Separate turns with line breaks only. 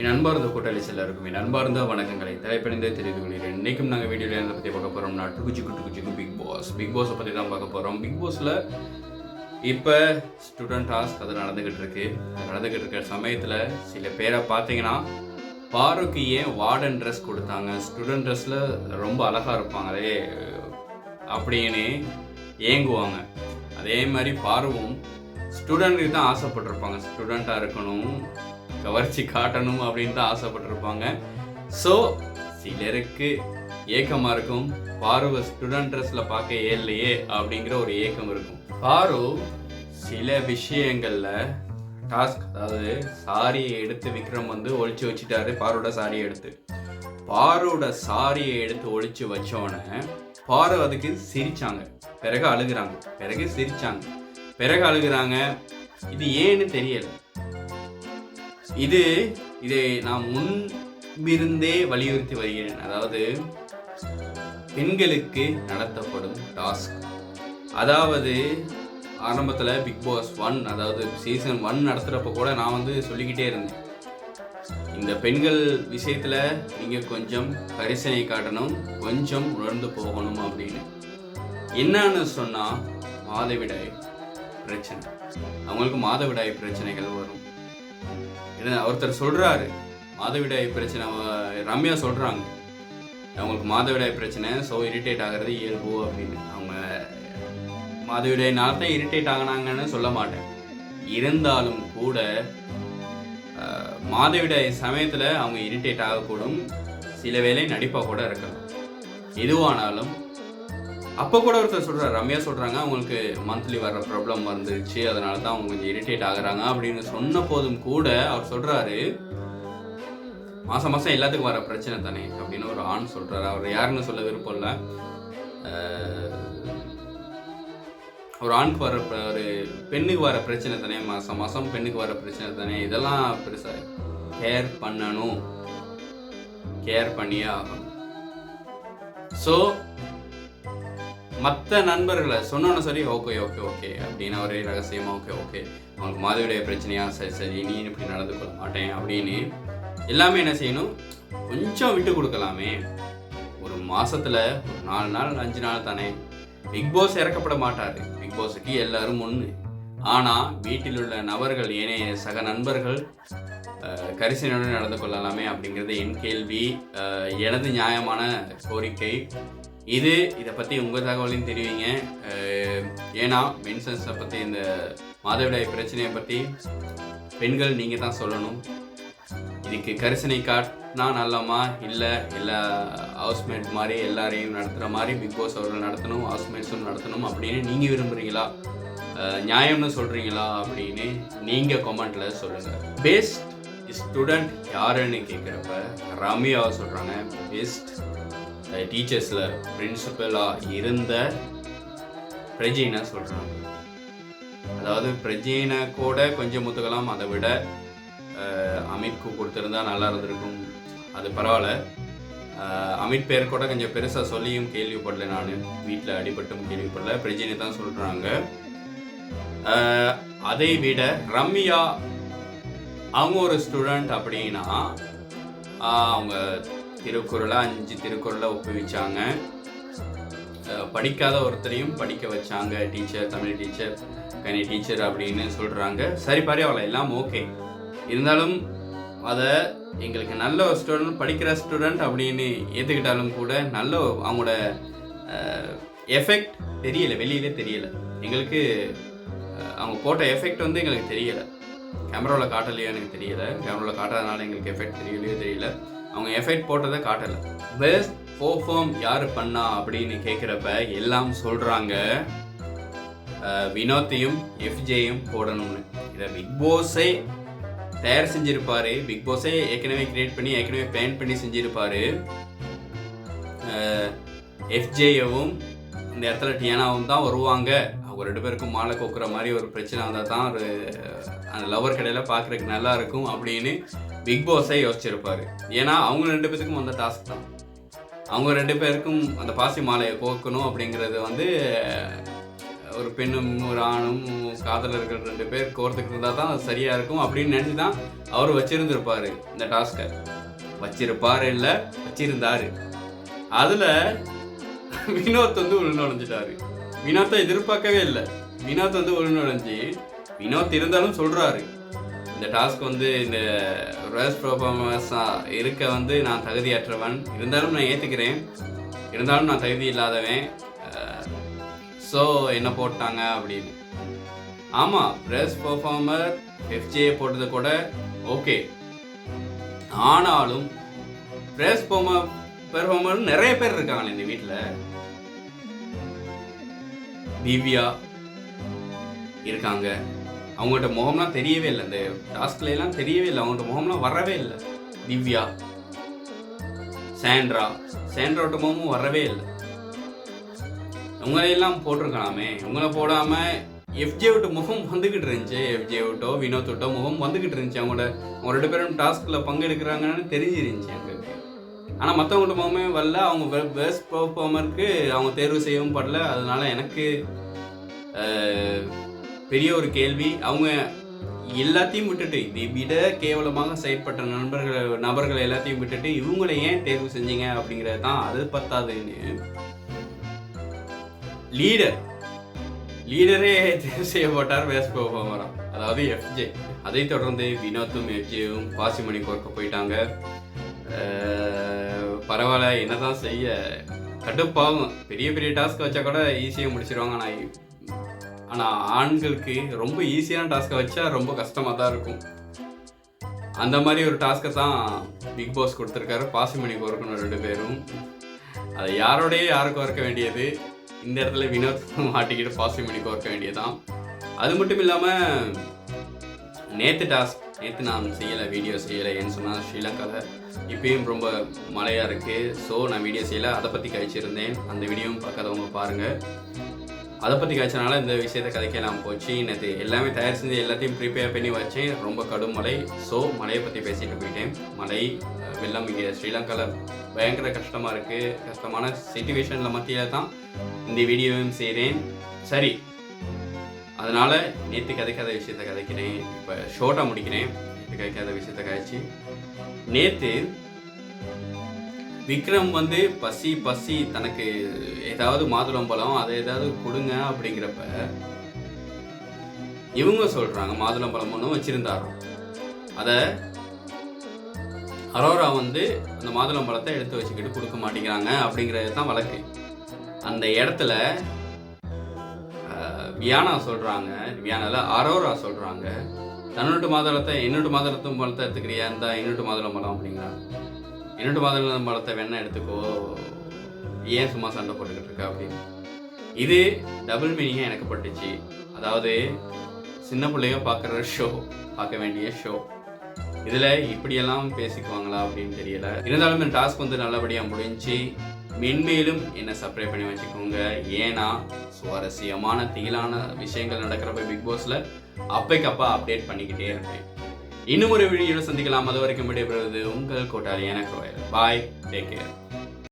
என் அன்பார்ந்த கூட்டாளி எல்லாருக்கும் என் அன்பார்ந்த வணக்கங்களை தலைப்பணிந்தே தெரிந்து கொள்கிறேன். இன்றைக்கும் நாங்கள் வீடியோவில் எதை பற்றி பார்க்க போகிறோம்னா டுகுச்சிக்கு பிக் பாஸை பற்றி தான் பார்க்க போகிறோம். பிக் பாஸில் இப்போ ஸ்டூடெண்ட் டாஸ்க் அது நடந்துக்கிட்டு இருக்கிற சமயத்தில் சில பேரை பார்த்தீங்கன்னா பாருக்கு ஏன் வார்டன் ட்ரெஸ் கொடுத்தாங்க, ஸ்டூடெண்ட் ட்ரெஸ்ஸில் ரொம்ப அழகாக இருப்பாங்க அதே அப்படின்னு ஏங்குவாங்க. அதே மாதிரி பாருவும் ஸ்டூடெண்ட்டுக்கு தான் ஆசைப்பட்டிருப்பாங்க, ஸ்டூடெண்ட்டாக இருக்கணும், கவர்ச்சி காட்டணும் அப்படின்னு தான் ஆசைப்பட்டிருப்பாங்க. ஸோ சிலருக்கு ஏக்கமாக இருக்கும், பாருவை ஸ்டூடெண்ட் ட்ரெஸ்ஸில் பார்க்க ஏல்லையே அப்படிங்கிற ஒரு ஏக்கம் இருக்கும். பாரு சில விஷயங்களில் டாஸ்க், அதாவது சாரியை எடுத்து விக்ரம் ஒழிச்சு வச்சுட்டாரு. பாரோட சாரியை எடுத்து ஒழிச்சு வச்சோடனே பாரு அதுக்கு சிரிச்சாங்க, பிறகு அழுகுறாங்க. இது ஏன்னு தெரியல. இதை நான் முன்பிருந்தே வலியுறுத்தி வருகிறேன். அதாவது பெண்களுக்கு நடத்தப்படும் டாஸ்க், அதாவது ஆரம்பத்தில் பிக் பாஸ் 1 அதாவது சீசன் 1 நடத்துகிறப்ப கூட நான் சொல்லிக்கிட்டே இருந்தேன், இந்த பெண்கள் விஷயத்தில் நீங்கள் கொஞ்சம் கரிசனை காட்டணும், கொஞ்சம் உணர்ந்து போகணும் அப்படின்னு. என்னன்னு சொன்னால் மாதவிடாய் பிரச்சனை, அவங்களுக்கு மாதவிடாய் பிரச்சனைகள் வரும். ஒருத்தர் சொல்கிறாரு மாதவிடாய் பிரச்சனை, ரம்யா சொல்கிறாங்க அவங்களுக்கு மாதவிடாய் பிரச்சனை, ஸோ இரிட்டேட் ஆகிறது இயல்பு அப்படின்னு. அவங்க மாதவிடாயினால தான் இரிட்டேட் ஆகினாங்கன்னு சொல்ல மாட்டேன். இருந்தாலும் கூட மாதவிடாய் சமயத்தில் அவங்க இரிட்டேட் ஆகக்கூடும், சில வேளை நடிப்பாக கூட இருக்கலாம். எதுவானாலும் அப்போ கூட ஒருத்தர் சொல்கிறார், ரம்யா சொல்கிறாங்க அவங்களுக்கு மந்த்லி வர்ற ப்ராப்ளம் வந்துருச்சு, அதனால தான் அவங்க கொஞ்சம் இரிட்டேட் ஆகுறாங்க அப்படின்னு சொன்ன போதும் கூட அவர் சொல்கிறாரு மாதம் எல்லாத்துக்கும் வர பிரச்சனை தானே அப்படின்னு ஒரு ஆண் சொல்கிறாரு. அவர் யாருன்னு சொல்ல விருப்பம் இல்லை. ஒரு ஆணுக்கு ஒரு பெண்ணுக்கு வர பிரச்சனை தானே, மாதம் பெண்ணுக்கு வர பிரச்சனை தானே, இதெல்லாம் பெருசாக கேர் பண்ணியே ஆகணும். ஸோ மற்ற நண்பர்களை சொன்னோன்னு சரி ஓகே அப்படின்னு அவரே ரகசியமாக ஓகே அவங்களுக்கு மாதவிடாய் பிரச்சனையா, சரி நீ இப்படி நடந்து கொள்ள மாட்டேன் அப்படின்னு எல்லாமே என்ன செய்யணும், கொஞ்சம் விட்டு கொடுக்கலாமே. ஒரு மாதத்தில் ஒரு 4 நாள் 5 நாள் தானே. பிக் பாஸ் இறக்கப்பட மாட்டார், பிக் பாஸுக்கு எல்லாரும் ஒன்று. ஆனால் வீட்டில் உள்ள நபர்கள், ஏனைய சக நண்பர்கள் கரிசனையுடன் நடந்து கொள்ளலாமே அப்படிங்கிறது என் கேள்வி, எனது நியாயமான கோரிக்கை. இதை பற்றி உங்கள் தகவலையும் தெரிவிங்க. ஏன்னா மென்சன்ஸை பற்றி, இந்த மாதவிடாய் பிரச்சனையை பற்றி பெண்கள் நீங்கள் தான் சொல்லணும். இதுக்கு கரிசனை காட்டினா நல்லமா, இல்லை எல்லா ஹவுஸ்மேட் மாதிரி எல்லாரையும் நடத்துகிற மாதிரி பிக் பாஸ் அவர்கள் நடத்தணும், ஹவுஸ்மேட்ஸும் நடத்தணும் அப்படின்னு நீங்கள் விரும்புகிறீங்களா, நியாயம்னு சொல்கிறீங்களா அப்படின்னு நீங்கள் கமெண்ட்டில் சொல்லுங்கள். பெஸ்ட் ஸ்டூடெண்ட் யாருன்னு கேட்குறப்ப ரம்யாவை சொல்கிறாங்க. பெஸ்ட் டீச்சர்ஸில் பிரின்சிபலாக இருந்த பிரஜீனை சொல்கிறாங்க. அதாவது பிரஜீனை கூட கொஞ்சம் முத்துக்கலாம், அதை விட அமித்க்கு கொடுத்துருந்தா நல்லா இருந்திருக்கும், அது பரவாயில்ல. அமித் பேர் கூட கொஞ்சம் பெருசாக சொல்லியும் கேள்விப்படல, நான் வீட்டில் அடிபட்டும் கேள்விப்படல, பிரஜீனை தான் சொல்கிறாங்க. அதை விட ரம்யா அவங்க ஒரு ஸ்டூடெண்ட் அப்படின்னா அவங்க திருக்குறளை 5 திருக்குறளை ஒப்புவிச்சாங்க, படிக்காத ஒருத்தரையும் படிக்க வச்சாங்க. டீச்சர், தமிழ் டீச்சர், கணி டீச்சர் அப்படின்னு சொல்கிறாங்க. சரி பரவாயில்ல, எல்லாம் ஓகே. இருந்தாலும் அதை எங்களுக்கு நல்ல ஒரு ஸ்டூடெண்ட், படிக்கிற ஸ்டூடெண்ட் அப்படின்னு ஏற்றுக்கிட்டாலும் கூட நல்ல அவங்களோட எஃபெக்ட் தெரியலை, வெளியிலே தெரியலை எங்களுக்கு. அவங்க போட்ட எஃபெக்ட் எங்களுக்கு தெரியலை, கேமராவில் காட்டலையோ எனக்கு தெரியலை, கேமராவில் காட்டாதனால எங்களுக்கு எஃபெக்ட் தெரியல. அவங்க எஃபெக்ட் போட்டதை காட்டலை. பெஸ்ட் பெர்ஃபார்ம் யார் பண்ணா அப்படின்னு கேட்குறப்ப எல்லாம் சொல்கிறாங்க வினோத்தையும் எஃப்ஜேயும் போடணும்னு. இதை பிக் பாஸே தயார் செஞ்சுருப்பார், பிக் பாஸே ஏற்கனவே கிரியேட் பண்ணி ஏற்கனவே பிளான் பண்ணி செஞ்சுருப்பார். எஃப்ஜேயவும் இந்த இடத்துல டியானாவும் தான் வருவாங்க, அவங்க 2 பேருக்கும் மாலை கோக்குற மாதிரி ஒரு பிரச்சனை வந்தால் தான் ஒரு அந்த லவர் கடையில் பார்க்குறதுக்கு நல்லா இருக்கும் அப்படின்னு பிக் பாஸே யோசிச்சிருப்பார். ஏன்னா அவங்க 2 பேருக்கும் வந்த டாஸ்க் தான், அவங்க 2 பேருக்கும் அந்த பாசி மாலையை கோக்கணும் அப்படிங்கிறது ஒரு பெண்ணும் ஒரு ஆணும் காதலர்கள் 2 பேர் கோர்த்துக்கிட்டு இருந்தால் தான் அது சரியாக இருக்கும் அப்படின்னு நினச்சி தான் அவர் வச்சிருந்திருப்பாரு இந்த டாஸ்கை. வச்சிருப்பாரு இல்லை, வச்சிருந்தாரு. அதில் வினோத் வந்து உள்நுழைஞ்சிட்டாரு. வினோத்தை எதிர்பார்க்கவே இல்லை. வினோத் வந்து உள்நுழைஞ்சி வினோத் இருந்தாலும் சொல்கிறாரு, இந்த டாஸ்க் வந்து இந்த வேர்ஸ்ட் பெர்ஃபார்மன்ஸாக இருக்க வந்து நான் தகுதியற்றவன், இருந்தாலும் நான் ஏற்றுக்கிறேன், இருந்தாலும் நான் தகுதி இல்லாதவன், ஸோ என்ன போட்டாங்க அப்படின்னு. ஆமாம், வேர்ஸ்ட் பெர்ஃபார்மர் FJ போட்டது கூட ஓகே. ஆனாலும் வேர்ஸ்ட் பெர்ஃபார்மர் நிறைய பேர் இருக்காங்க இந்த வீட்டில். திவ்யா இருக்காங்க, அவங்கள்ட்ட முகம்லாம் தெரியவே இல்லை. இந்த டாஸ்க்ல எல்லாம் தெரியவே இல்லை, அவங்கள்ட்ட முகம்லாம் வரவே இல்லை. திவ்யா, சாண்ட்ராவோட முகமும் வரவே இல்லை. உங்களையெல்லாம் போட்டிருக்கலாமே, உங்களை போடாமல் FJ விட்டு முகம் வந்துக்கிட்டு இருந்துச்சு. FJ விட்டோ வினோத் விட்டோ முகம் வந்துக்கிட்டு இருந்துச்சு. அவங்க 2 பேரும் டாஸ்கில் பங்கெடுக்கிறாங்கன்னு தெரிஞ்சிருந்துச்சு எங்களுக்கு. ஆனால் மற்றவங்கள்ட்ட முகமே வரல. அவங்க பெஸ்ட் பெர்ஃபார்மருக்கு அவங்க தேர்வு செய்யவும் படல. அதனால எனக்கு பெரிய ஒரு கேள்வி, அவங்க எல்லாத்தையும் விட்டுட்டு, இதை விட கேவலமாக செயற்பட்ட நபர்களை எல்லாத்தையும் விட்டுட்டு இவங்களை ஏன் தேர்வு செஞ்சீங்க அப்படிங்கிறது தான். அது பத்தாதுன்னு லீடரே தேர்வு செய்யப்பட்டார் பெஸ்ட் பெர்ஃபார்மரா, அதாவது FJ. அதை தொடர்ந்து வினோத்தும் FJவும் பாசிமணி கோர்க்க போயிட்டாங்க. பரவாயில்ல, என்னதான் செய்ய, கடுப்பாகும். பெரிய டாஸ்க் வச்சா கூட ஈஸியாக முடிச்சிருவாங்க. ஆனால் ஆண்களுக்கு ரொம்ப ஈஸியான டாஸ்க்கை வச்சா ரொம்ப கஷ்டமாக தான் இருக்கும். அந்த மாதிரி ஒரு டாஸ்க்கை தான் பிக் பாஸ் கொடுத்துருக்காரு. பாசிமணி கோர்க்கணும் 2 பேரும். அதை யாருக்கும் இருக்க வேண்டியது. இந்த இடத்துல வினோத் மாட்டிக்கிட்டு பாசிமணி கோர்க்க வேண்டியதான். அது மட்டும் இல்லாமல் நேற்று நான் வீடியோ செய்யலை. ஏன்னு சொன்னால் ஸ்ரீலங்காவில் இப்பயும் ரொம்ப மழையாக இருக்குது. ஸோ நான் வீடியோ செய்யலை. அதை பற்றி கழிச்சிருந்தேன். அந்த வீடியோவும் பார்க்காதவங்க பாருங்கள். அதை பற்றி கழிச்சனால இந்த விஷயத்தை கதைக்கலாம் போச்சு. நேற்று எல்லாமே தயார் செஞ்சு எல்லாத்தையும் ப்ரிப்பேர் பண்ணி வச்சேன். ரொம்ப கடும் மழை. ஸோ மழையை பற்றி பேசிட்டு போயிட்டேன். மழை வெள்ளம் இங்கே ஸ்ரீலங்காவில் பயங்கர கஷ்டமாக இருக்குது. கஷ்டமான சிச்சுவேஷனில் மத்தியில் தான் இந்த வீடியோவும் செய்கிறேன். சரி, அதனால் நேற்று கதைக்காத விஷயத்தை கதைக்கிறேன். இப்போ ஷோர்ட்டாக முடிக்கிறேன். நேற்று கதைக்காத விஷயத்தை கதைச்சி, நேற்று விக்ரம் வந்து பசி தனக்கு ஏதாவது மாதுளம்பழம் அதை ஏதாவது கொடுங்க அப்படிங்கிறப்ப இவங்க சொல்கிறாங்க மாதுளம்பழம் ஒன்றும் வச்சுருந்தாரோ. அதை அரோரா வந்து அந்த மாதுளம்பழத்தை எடுத்து வச்சுக்கிட்டு கொடுக்க மாட்டேங்கிறாங்க அப்படிங்கிறது தான் வழக்கு. அந்த இடத்துல அரோரா சொல்கிறாங்க, தன்னோட மாதுளத்தை என்னோட மாதுளத்தும் பழத்தை எடுத்துக்கிறியா, இந்த என்னோட மாதுளம்பழம் அப்படிங்கிறாங்க. என்னோட மாதுளம்பழத்தை வேணா எடுத்துக்கோ, ஏன் சும்மா சண்டை போட்டுக்கிட்டு இருக்கா அப்படின்னு. இது டபுள் மீனிங்காக எனக்கு பட்டுச்சு. அதாவது சின்ன பிள்ளைங்க பார்க்க வேண்டிய ஷோ, இதில் இப்படியெல்லாம் பேசிக்குவாங்களா அப்படின்னு தெரியல. இருந்தாலும் இந்த டாஸ்க் வந்து நல்லபடியாக முடிஞ்சு. மென்மேலும் என்னை சப்ஸ்கிரைப் பண்ணி வச்சுக்கோங்க. ஏன்னா சுவாரஸ்யமான திகிலான விஷயங்கள் நடக்கிறப்ப பிக் பாஸில் அப்பைக்கப்பா அப்டேட் பண்ணிக்கிட்டே இருப்பேன். இன்னும் ஒரு வீடியோவில் சந்திக்கலாம். அது வரைக்கும் விடைபெறுவது உங்கள் கோட்டாலியான கோயல். பாய், டேக் கேர்.